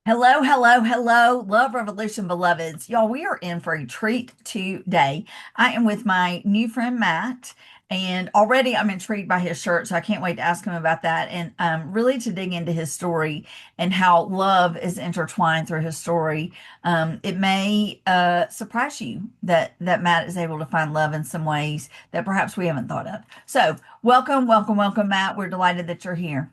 Hello, hello, hello, Love Revolution beloveds. Y'all, we are in for a treat today. I am with my new friend Matt, and already I'm intrigued by his shirt, so I can't wait to ask him about that and really to dig into his story and how love is intertwined through his story. It may surprise you that Matt is able to find love in some ways that perhaps we haven't thought of. So, welcome, welcome, welcome, Matt. We're delighted that you're here.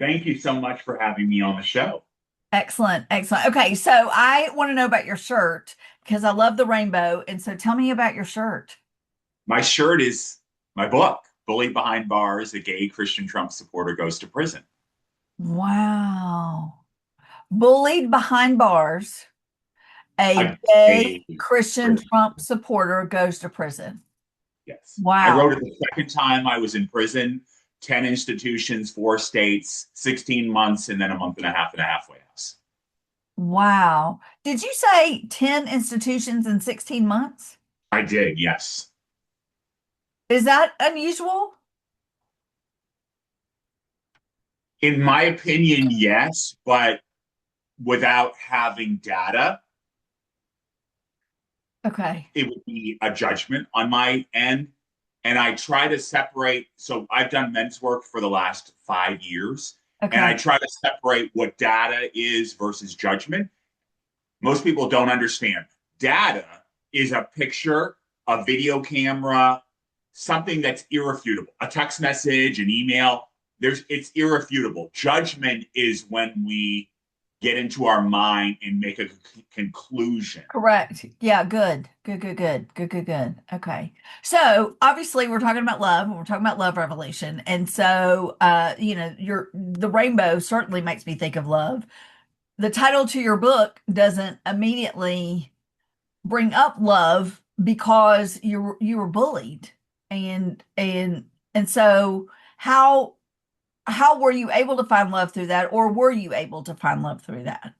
Thank you so much for having me on the show. Excellent, excellent. Okay, so I want to know about your shirt because I love the rainbow. And so tell me about your shirt. My shirt is my book, Bullied Behind Bars, a gay Christian Trump supporter goes to prison. Wow. Bullied behind bars, a A gay gay Christian Christian. Trump supporter goes to prison. Yes. I Wow. wrote it the second time I was in prison, 10 institutions, 4 states, 16 months, and then a month and a half in a halfway house. Wow. Did you say 10 institutions in 16 months? I did, yes. Is that unusual? In my opinion, yes, but without having data, Okay. it would be a judgment on my end. And I try to separate. So I've done men's work for the last 5 years, and I Okay. try to separate what data is versus judgment. Most people don't understand. Data is a picture, a video camera, something that's irrefutable, a text message, an email. It's irrefutable. Judgment is when we get into our mind and make a conclusion. Correct. Yeah, good. Good, good, good. Good, good, good. Okay. So obviously we're talking about love, and we're talking about love revelation. And so your the rainbow certainly makes me think of love. The title to your book doesn't immediately bring up love because you were bullied. And so how were you able to find love through that, or were you able to find love through that?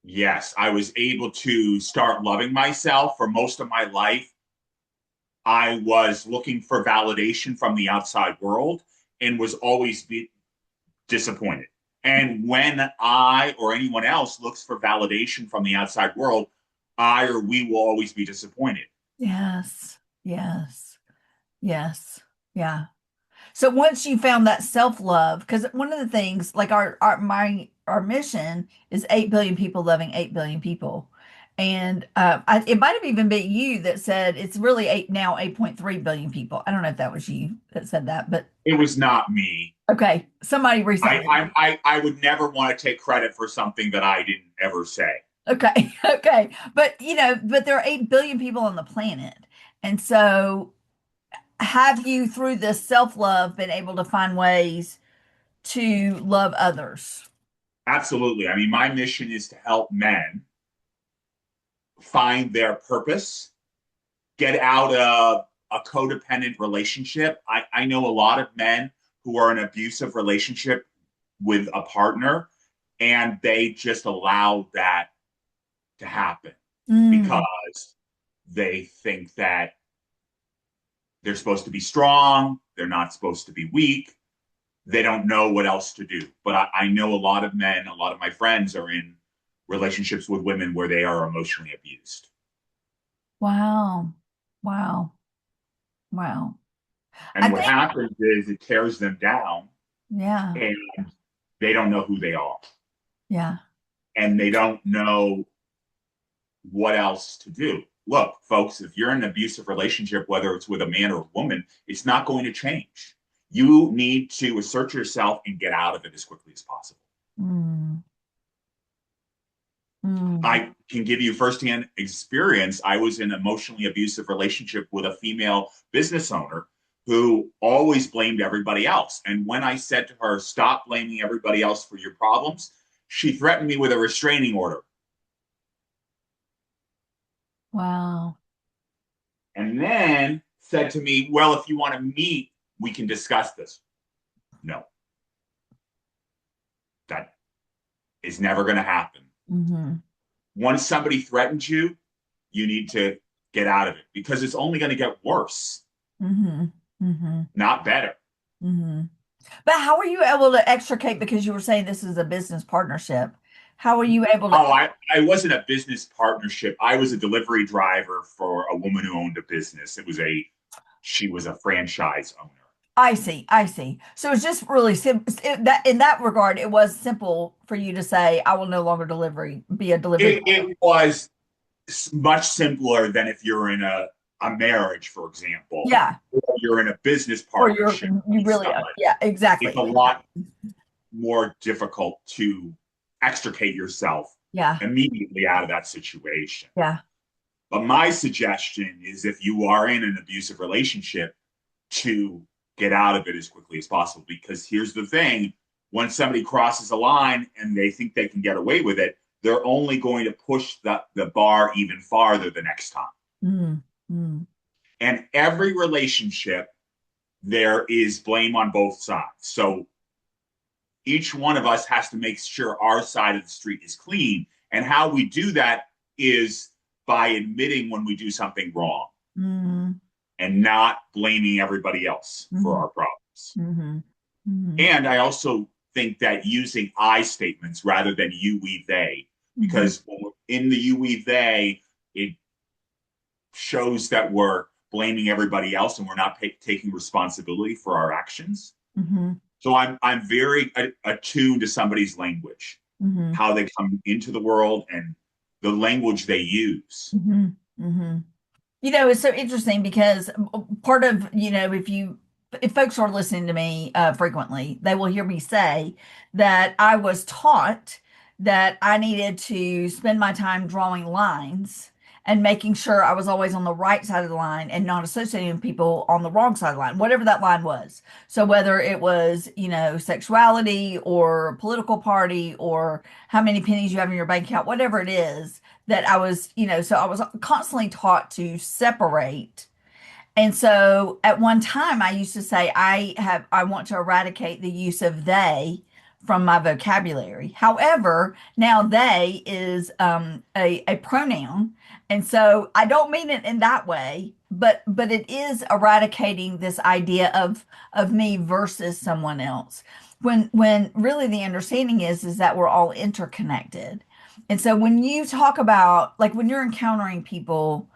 Yes, I was able to start loving myself. For most of my life, I was looking for validation from the outside world and was always disappointed. And when I or anyone else looks for validation from the outside world, I or we will always be disappointed. Yes. Yes. Yes. Yeah. So once you found that self-love, because one of the things, like our mission is 8 billion people loving 8 billion people. And it might have even been you that said it's really 8.3 billion people. I don't know if that was you that said that, but It was not me. okay, somebody I, recently. I, I, I would never want to take credit for something that I didn't ever say. Okay, okay. But but there are 8 billion people on the planet. And so have you, through this self-love, been able to find ways to love others? Absolutely. I mean, my mission is to help men find their purpose, get out of a codependent relationship. I know a lot of men who are in an abusive relationship with a partner, and they just allow that to happen Mm, because they think that they're supposed to be strong, they're not supposed to be weak, they don't know what else to do. But I know a lot of men, a lot of my friends are in relationships with women where they are emotionally abused. wow. Wow. Wow. I And what think, happens is it tears them down yeah. and they don't know who they are. Yeah. And they don't know what else to do. Look, folks, if you're in an abusive relationship, whether it's with a man or a woman, it's not going to change. You need to assert yourself and get out of it as quickly as possible. Mm, mm. I can give you firsthand experience. I was in an emotionally abusive relationship with a female business owner who always blamed everybody else. And when I said to her, stop blaming everybody else for your problems, she threatened me with a restraining order. Wow. And then said to me, well, if you want to meet, we can discuss this. No, that is never going to happen. Hmm. Once somebody threatens you, you need to get out of it because it's only going to get worse, Hmm. Hmm. not better. Hmm. But how were you able to extricate, because you were saying this is a business partnership? How were you able to? Oh, I wasn't a business partnership. I was a delivery driver for a woman who owned a business. She was a franchise owner. I see, I see. So it's just really simple. That in that regard, it was simple for you to say, "I will no longer be a delivery." It was much simpler than if you're in a marriage, for example, Yeah, or you're in a business or you're partnership you with really, somebody. yeah, It's exactly, a lot more difficult to extricate yourself yeah, immediately out of that situation. yeah. But my suggestion is if you are in an abusive relationship, to get out of it as quickly as possible. Because here's the thing, when somebody crosses a line and they think they can get away with it, they're only going to push the bar even farther the next time. Mm, mm, And every relationship, there is blame on both sides. So each one of us has to make sure our side of the street is clean. And how we do that is by admitting when we do something wrong mm, and not blaming everybody else for mm, our problems. mm, mm, And I also think that using I statements rather than you, we, they, mm, because when we're in the you, we, they, it shows that we're blaming everybody else and we're not taking responsibility for our actions. mm, So I'm very attuned to somebody's language, mm, how they come into the world and the language they use. mm, mm. It's so interesting because part of, if folks are listening to me frequently, they will hear me say that I was taught that I needed to spend my time drawing lines and making sure I was always on the right side of the line and not associating with people on the wrong side of the line, whatever that line was. So whether it was, sexuality or political party or how many pennies you have in your bank account, whatever it is that I was, so I was constantly taught to separate. And so at one time I used to say, I want to eradicate the use of they from my vocabulary. However, now they is a pronoun. And so I don't mean it in that way, but it is eradicating this idea of me versus someone else. When really the understanding is that we're all interconnected. And so when you talk about, like, when you're encountering people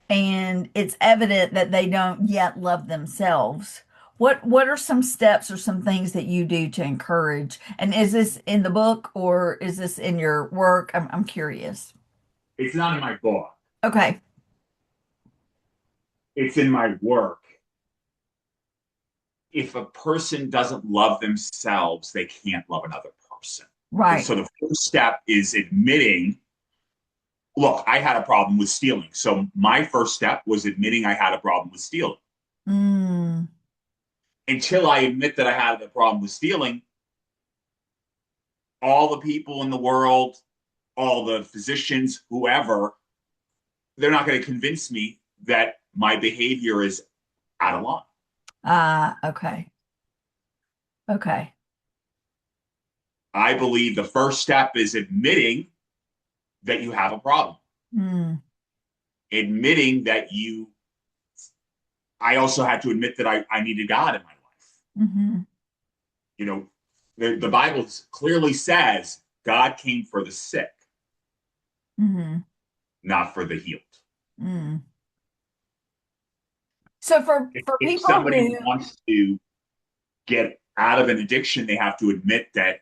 and it's evident that they don't yet love themselves, what are some steps or some things that you do to encourage? And is this in the book or is this in your work? I'm curious. It's not in my book, Okay. it's in my work. If a person doesn't love themselves, they can't love another person. Right. So the first step is admitting, look, I had a problem with stealing. So my first step was admitting I had a problem with stealing. Mm, Until I admit that I had a problem with stealing, all the people in the world, all the physicians, whoever, they're not going to convince me that my behavior is out of line. okay. Okay. I believe the first step is admitting that you have a problem, Mm, admitting that you, I also had to admit that I needed God in my life. mm-hmm, You know, the Bible clearly says God came for the sick, mm-hmm, not for the healed. mm. So for If people somebody who, wants to get out of an addiction, they have to admit that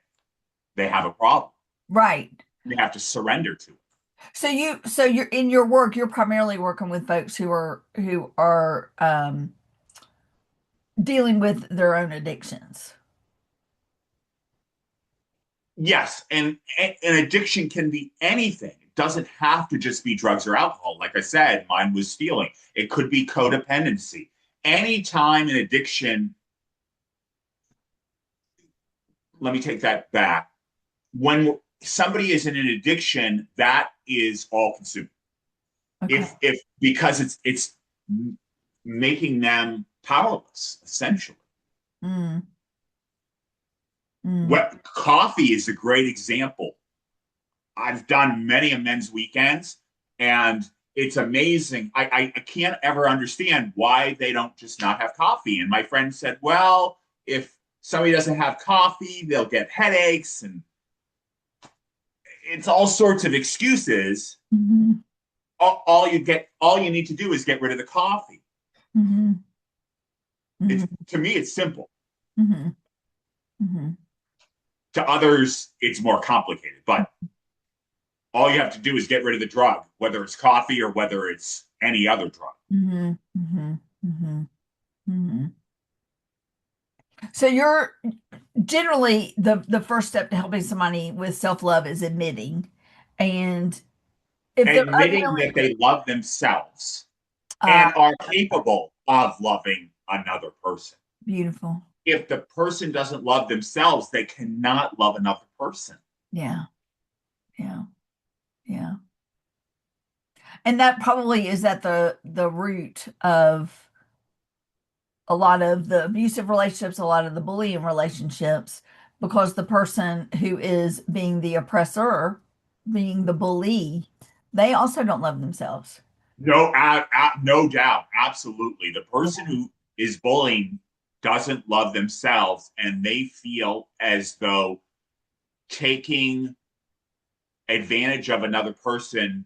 they have a problem. right. They have to surrender to it. So you're in your work, you're primarily working with folks who are dealing with their own addictions. Yes, and an addiction can be anything. It doesn't have to just be drugs or alcohol. Like I said, mine was stealing. It could be codependency. Anytime an addiction, let me take that back. When somebody is in an addiction, that is all consuming. Okay. If because it's making them powerless, essentially. Mm, mm, What coffee is a great example. I've done many a men's weekends, and it's amazing. I can't ever understand why they don't just not have coffee. And my friend said, well, if somebody doesn't have coffee, they'll get headaches, and it's all sorts of excuses. Mm-hmm. All you need to do is get rid of the coffee. Mm-hmm. It's, Mm-hmm. to me, it's simple. Mm-hmm. Mm-hmm. To others, it's more complicated, but all you have to do is get rid of the drug, whether it's coffee or whether it's any other drug. Mm-hmm. Mm-hmm. Mm-hmm. Mm-hmm. So you're generally the first step to helping somebody with self-love is admitting. And if they're Admitting unwilling, that they love themselves uh, and are capable of loving another person. beautiful. If the person doesn't love themselves, they cannot love another person. Yeah. Yeah. Yeah. And that probably is at the root of a lot of the abusive relationships, a lot of the bullying relationships, because the person who is being the oppressor, being the bully, they also don't love themselves. No doubt, absolutely. The person Yeah. who is bullying doesn't love themselves, and they feel as though taking advantage of another person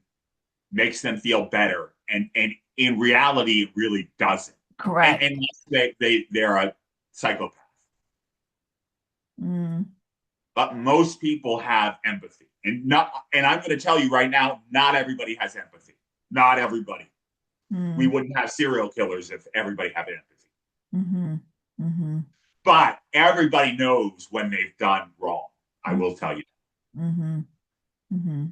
makes them feel better, and in reality, it really doesn't. And Correct. they're a psychopath. Mm, But most people have empathy, and I'm going to tell you right now, not everybody has empathy. Not everybody. We mm, wouldn't have serial killers if everybody had empathy. mm-hmm, mm-hmm, But everybody knows when they've done wrong. I will tell you. mm-hmm, mm-hmm.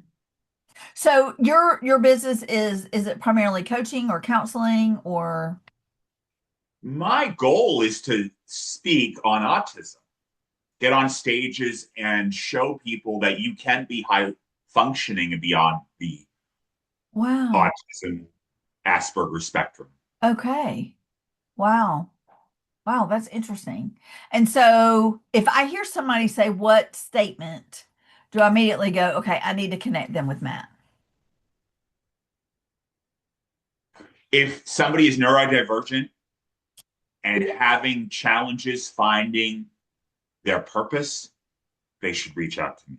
So your business is it primarily coaching or counseling or My goal is to speak on autism, get on stages and show people that you can be high functioning and beyond the wow. autism Asperger spectrum. Okay. Wow. Wow, that's interesting. And so if I hear somebody say what statement, do I immediately go, okay, I need to connect them with Matt? If somebody is neurodivergent and having challenges finding their purpose, they should reach out to me.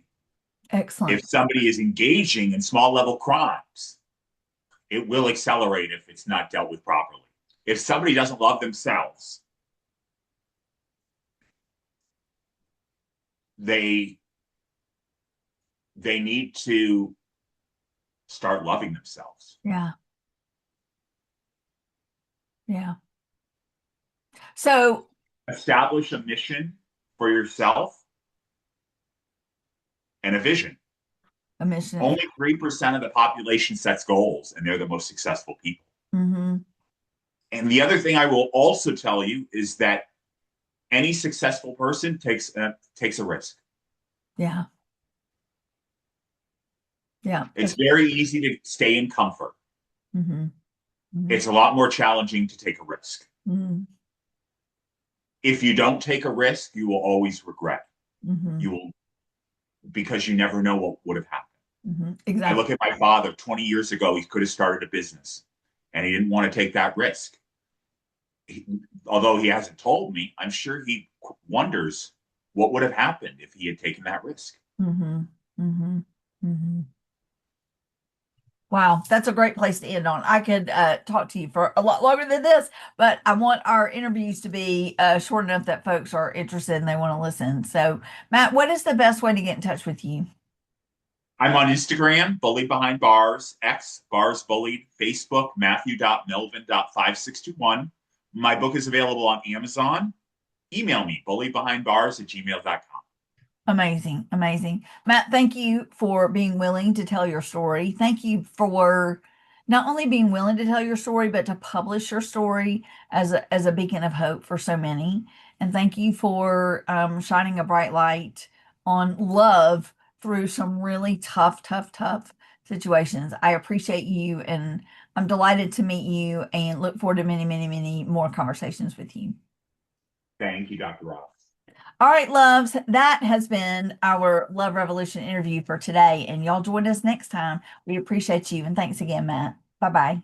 If Excellent. somebody is engaging in small level crimes, it will accelerate if it's not dealt with properly. If somebody doesn't love themselves, they they need to start loving themselves. Yeah. Yeah. So Establish a mission for yourself and a vision. a mission. Yeah. Only 3% of the population sets goals, and they're the most successful people. Mm-hmm. And the other thing I will also tell you is that any successful person takes a risk. Yeah. Yeah. It's very easy to stay in comfort. Mm-hmm. Mm-hmm. It's a lot more challenging to take a risk. Mm-hmm. If you don't take a risk, you will always regret. Mm-hmm. You will, because you never know what would have happened. Mm-hmm. I Exactly. look at my father 20 years ago, he could have started a business and he didn't want to take that risk. He, although he hasn't told me, I'm sure he wonders what would have happened if he had taken that risk. Mm-hmm. Mm-hmm. Mm-hmm. Wow, that's a great place to end on. I could talk to you for a lot longer than this, but I want our interviews to be short enough that folks are interested and they want to listen. So, Matt, what is the best way to get in touch with you? I'm on Instagram, Bullied Behind Bars, X, Bars Bullied, Facebook, Matthew.Melvin.5621. My book is available on Amazon. Email me, bulliedbehindbars@gmail.com. Amazing, amazing. Matt, thank you for being willing to tell your story. Thank you for not only being willing to tell your story, but to publish your story as a beacon of hope for so many. And thank you for shining a bright light on love through some really tough, tough, tough situations. I appreciate you and I'm delighted to meet you and look forward to many, many, many more conversations with you. Thank you, Dr. Ross. All right, loves, that has been our Love Revolution interview for today. And y'all join us next time. We appreciate you. And thanks again, Matt. Bye bye.